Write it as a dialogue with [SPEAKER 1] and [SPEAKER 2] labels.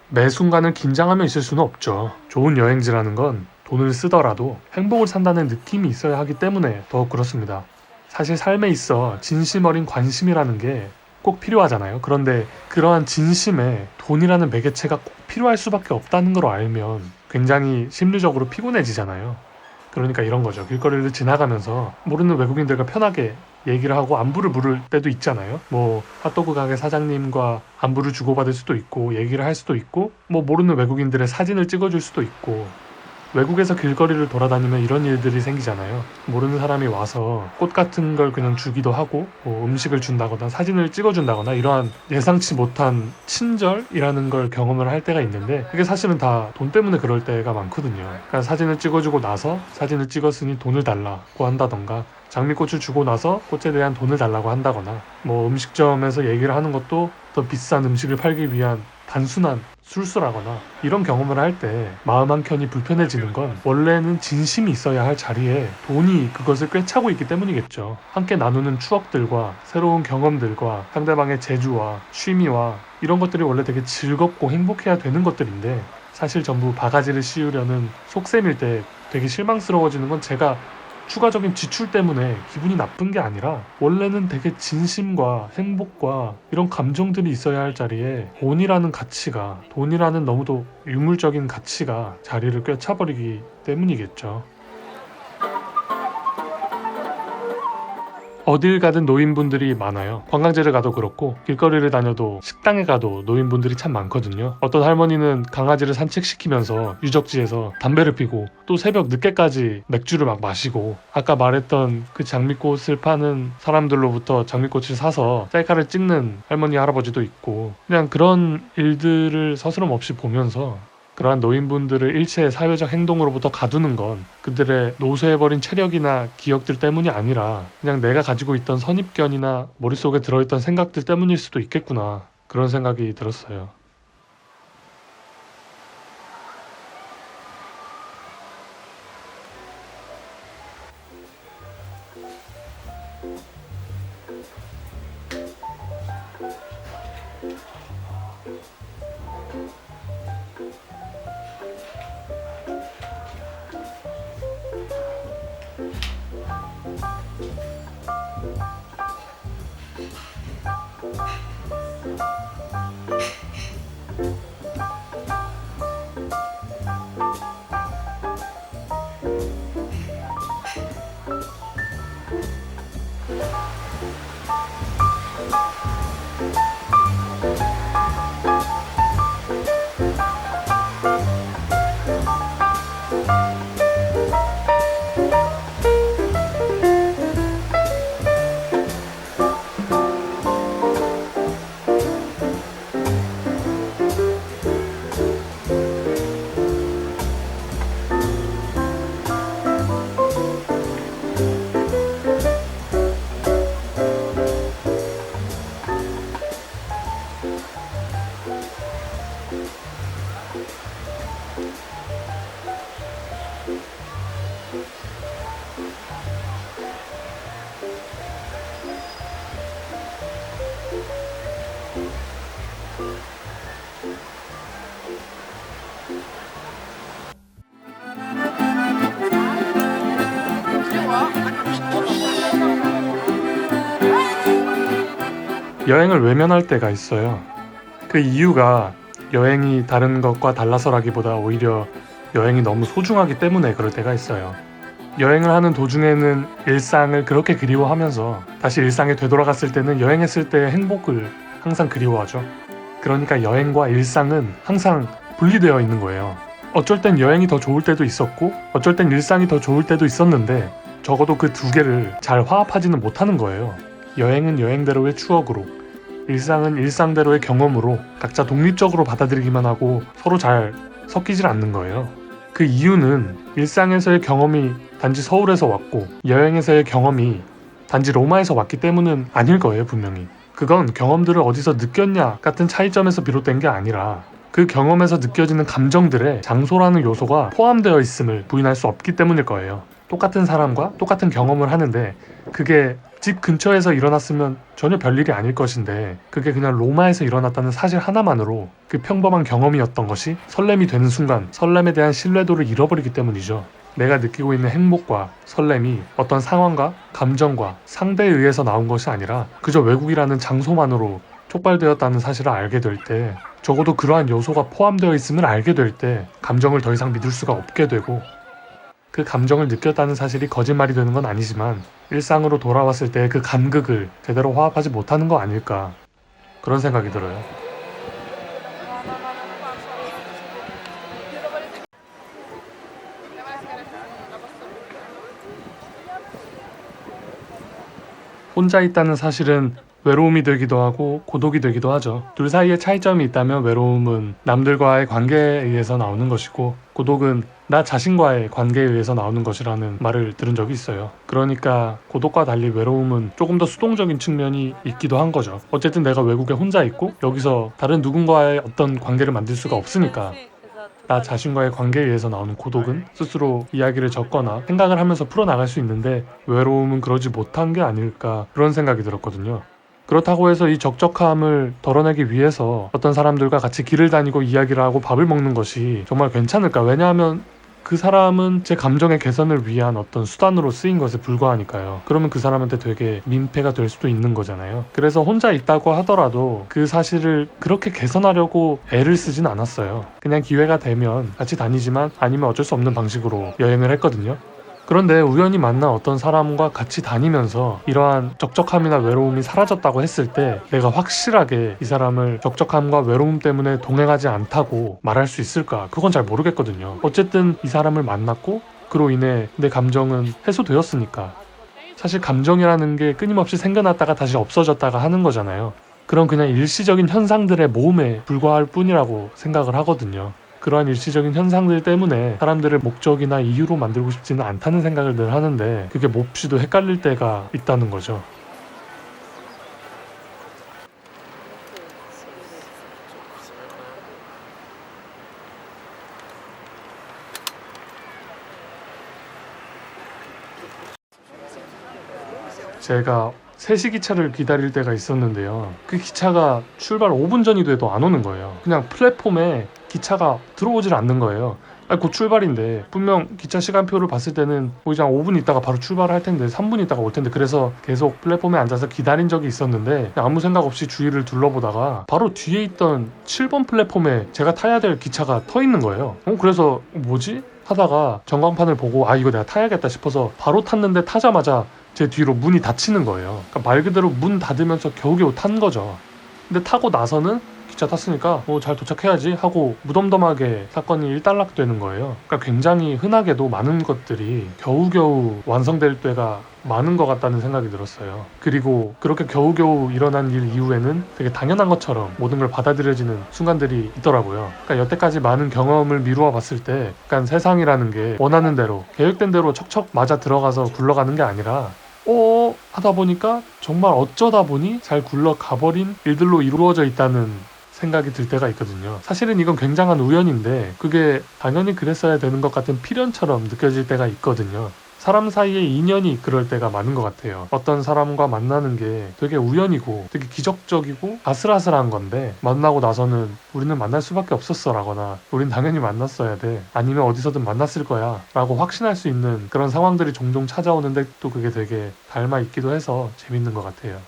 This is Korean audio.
[SPEAKER 1] 매 순간을 긴장하며 있을 수는 없죠. 좋은 여행지라는 건 돈을 쓰더라도 행복을 산다는 느낌이 있어야 하기 때문에 더욱 그렇습니다. 사실 삶에 있어 진심 어린 관심이라는 게 꼭 필요하잖아요. 그런데 그러한 진심에 돈이라는 매개체가 꼭 필요할 수밖에 없다는 걸 알면 굉장히 심리적으로 피곤해지잖아요. 그러니까 이런 거죠. 길거리를 지나가면서 모르는 외국인들과 편하게 얘기를 하고 안부를 물을 때도 있잖아요. 뭐 핫도그 가게 사장님과 안부를 주고받을 수도 있고 얘기를 할 수도 있고 뭐 모르는 외국인들의 사진을 찍어줄 수도 있고, 외국에서 길거리를 돌아다니면 이런 일들이 생기잖아요. 모르는 사람이 와서 꽃 같은 걸 그냥 주기도 하고 뭐 음식을 준다거나 사진을 찍어준다거나 이러한 예상치 못한 친절이라는 걸 경험을 할 때가 있는데, 그게 사실은 다 돈 때문에 그럴 때가 많거든요. 그러니까 사진을 찍어주고 나서 사진을 찍었으니 돈을 달라고 한다던가, 장미꽃을 주고 나서 꽃에 대한 돈을 달라고 한다거나, 뭐 음식점에서 얘기를 하는 것도 더 비싼 음식을 팔기 위한 단순한 술수라거나, 이런 경험을 할 때 마음 한켠이 불편해지는 건 원래는 진심이 있어야 할 자리에 돈이 그것을 꿰차고 있기 때문이겠죠. 함께 나누는 추억들과 새로운 경험들과 상대방의 재주와 취미와 이런 것들이 원래 되게 즐겁고 행복해야 되는 것들인데, 사실 전부 바가지를 씌우려는 속셈일 때 되게 실망스러워지는 건 제가 추가적인 지출 때문에 기분이 나쁜 게 아니라 원래는 되게 진심과 행복과 이런 감정들이 있어야 할 자리에 돈이라는 가치가, 돈이라는 너무도 유물적인 가치가 자리를 꿰차버리기 때문이겠죠. 어딜 가든 노인분들이 많아요. 관광지를 가도 그렇고 길거리를 다녀도 식당에 가도 노인분들이 참 많거든요. 어떤 할머니는 강아지를 산책시키면서 유적지에서 담배를 피고, 또 새벽 늦게까지 맥주를 막 마시고, 아까 말했던 그 장미꽃을 파는 사람들로부터 장미꽃을 사서 셀카를 찍는 할머니 할아버지도 있고, 그냥 그런 일들을 서스럼 없이 보면서 그러한 노인분들을 일체의 사회적 행동으로부터 가두는 건 그들의 노쇠해버린 체력이나 기억들 때문이 아니라 그냥 내가 가지고 있던 선입견이나 머릿속에 들어있던 생각들 때문일 수도 있겠구나, 그런 생각이 들었어요. 여행을 외면할 때가 있어요. 그 이유가 여행이 다른 것과 달라서라기보다 오히려 여행이 너무 소중하기 때문에 그럴 때가 있어요. 여행을 하는 도중에는 일상을 그렇게 그리워하면서 다시 일상에 되돌아갔을 때는 여행했을 때의 행복을 항상 그리워하죠. 그러니까 여행과 일상은 항상 분리되어 있는 거예요. 어쩔 땐 여행이 더 좋을 때도 있었고 어쩔 땐 일상이 더 좋을 때도 있었는데, 적어도 그 두 개를 잘 화합하지는 못하는 거예요. 여행은 여행대로의 추억으로, 일상은 일상대로의 경험으로 각자 독립적으로 받아들이기만 하고 서로 잘 섞이질 않는 거예요. 그 이유는 일상에서의 경험이 단지 서울에서 왔고 여행에서의 경험이 단지 로마에서 왔기 때문은 아닐 거예요, 분명히. 그건 경험들을 어디서 느꼈냐 같은 차이점에서 비롯된 게 아니라 그 경험에서 느껴지는 감정들에 장소라는 요소가 포함되어 있음을 부인할 수 없기 때문일 거예요. 똑같은 사람과 똑같은 경험을 하는데 그게 집 근처에서 일어났으면 전혀 별일이 아닐 것인데 그게 그냥 로마에서 일어났다는 사실 하나만으로 그 평범한 경험이었던 것이 설렘이 되는 순간 설렘에 대한 신뢰도를 잃어버리기 때문이죠. 내가 느끼고 있는 행복과 설렘이 어떤 상황과 감정과 상대에 의해서 나온 것이 아니라 그저 외국이라는 장소만으로 촉발되었다는 사실을 알게 될 때, 적어도 그러한 요소가 포함되어 있음을 알게 될 때 감정을 더 이상 믿을 수가 없게 되고, 그 감정을 느꼈다는 사실이 거짓말이 되는 건 아니지만 일상으로 돌아왔을 때 그 간극을 제대로 화합하지 못하는 거 아닐까, 그런 생각이 들어요. 혼자 있다는 사실은 외로움이 되기도 하고 고독이 되기도 하죠. 둘 사이에 차이점이 있다면 외로움은 남들과의 관계에 의해서 나오는 것이고, 고독은 나 자신과의 관계에 의해서 나오는 것이라는 말을 들은 적이 있어요. 그러니까 고독과 달리 외로움은 조금 더 수동적인 측면이 있기도 한 거죠. 어쨌든 내가 외국에 혼자 있고 여기서 다른 누군가의 어떤 관계를 만들 수가 없으니까 나 자신과의 관계에 의해서 나오는 고독은 스스로 이야기를 적거나 생각을 하면서 풀어나갈 수 있는데, 외로움은 그러지 못한 게 아닐까, 그런 생각이 들었거든요. 그렇다고 해서 이 적적함을 덜어내기 위해서 어떤 사람들과 같이 길을 다니고 이야기를 하고 밥을 먹는 것이 정말 괜찮을까? 왜냐하면 그 사람은 제 감정의 개선을 위한 어떤 수단으로 쓰인 것에 불과하니까요. 그러면 그 사람한테 되게 민폐가 될 수도 있는 거잖아요. 그래서 혼자 있다고 하더라도 그 사실을 그렇게 개선하려고 애를 쓰진 않았어요. 그냥 기회가 되면 같이 다니지만 아니면 어쩔 수 없는 방식으로 여행을 했거든요. 그런데 우연히 만난 어떤 사람과 같이 다니면서 이러한 적적함이나 외로움이 사라졌다고 했을 때 내가 확실하게 이 사람을 적적함과 외로움 때문에 동행하지 않다고 말할 수 있을까? 그건 잘 모르겠거든요. 어쨌든 이 사람을 만났고 그로 인해 내 감정은 해소되었으니까. 사실 감정이라는 게 끊임없이 생겨났다가 다시 없어졌다가 하는 거잖아요. 그런 그냥 일시적인 현상들의 모험에 불과할 뿐이라고 생각을 하거든요. 그러한 일시적인 현상들 때문에 사람들을 목적이나 이유로 만들고 싶지는 않다는 생각을 늘 하는데, 그게 몹시도 헷갈릴 때가 있다는 거죠. 제가 3시 기차를 기다릴 때가 있었는데요. 그 기차가 출발 5분 전이 돼도 안 오는 거예요. 그냥 플랫폼에 기차가 들어오질 않는 거예요. 아니, 곧 출발인데 분명 기차 시간표를 봤을 때는 뭐 이제 한 5분 있다가 바로 출발할 텐데 3분 있다가 올 텐데, 그래서 계속 플랫폼에 앉아서 기다린 적이 있었는데 아무 생각 없이 주위를 둘러보다가 바로 뒤에 있던 7번 플랫폼에 제가 타야 될 기차가 터 있는 거예요. 그래서 뭐지? 하다가 전광판을 보고 아, 이거 내가 타야겠다 싶어서 바로 탔는데, 타자마자 제 뒤로 문이 닫히는 거예요. 그러니까 말 그대로 문 닫으면서 겨우겨우 탄 거죠. 근데 타고 나서는 기차 탔으니까 잘 도착해야지 하고 무덤덤하게 사건이 일단락되는 거예요. 그러니까 굉장히 흔하게도 많은 것들이 겨우겨우 완성될 때가 많은 것 같다는 생각이 들었어요. 그리고 그렇게 겨우겨우 일어난 일 이후에는 되게 당연한 것처럼 모든 걸 받아들여지는 순간들이 있더라고요. 그러니까 여태까지 많은 경험을 미루어 봤을 때 약간 세상이라는 게 원하는 대로 계획된 대로 척척 맞아 들어가서 굴러가는 게 아니라 하다 보니까 정말 어쩌다 보니 잘 굴러가버린 일들로 이루어져 있다는 생각이 들 때가 있거든요. 사실은 이건 굉장한 우연인데 그게 당연히 그랬어야 되는 것 같은 필연처럼 느껴질 때가 있거든요. 사람 사이에 인연이 그럴 때가 많은 것 같아요. 어떤 사람과 만나는 게 되게 우연이고 되게 기적적이고 아슬아슬한 건데, 만나고 나서는 우리는 만날 수밖에 없었어 라거나 우린 당연히 만났어야 돼, 아니면 어디서든 만났을 거야 라고 확신할 수 있는 그런 상황들이 종종 찾아오는데, 또 그게 되게 닮아 있기도 해서 재밌는 것 같아요.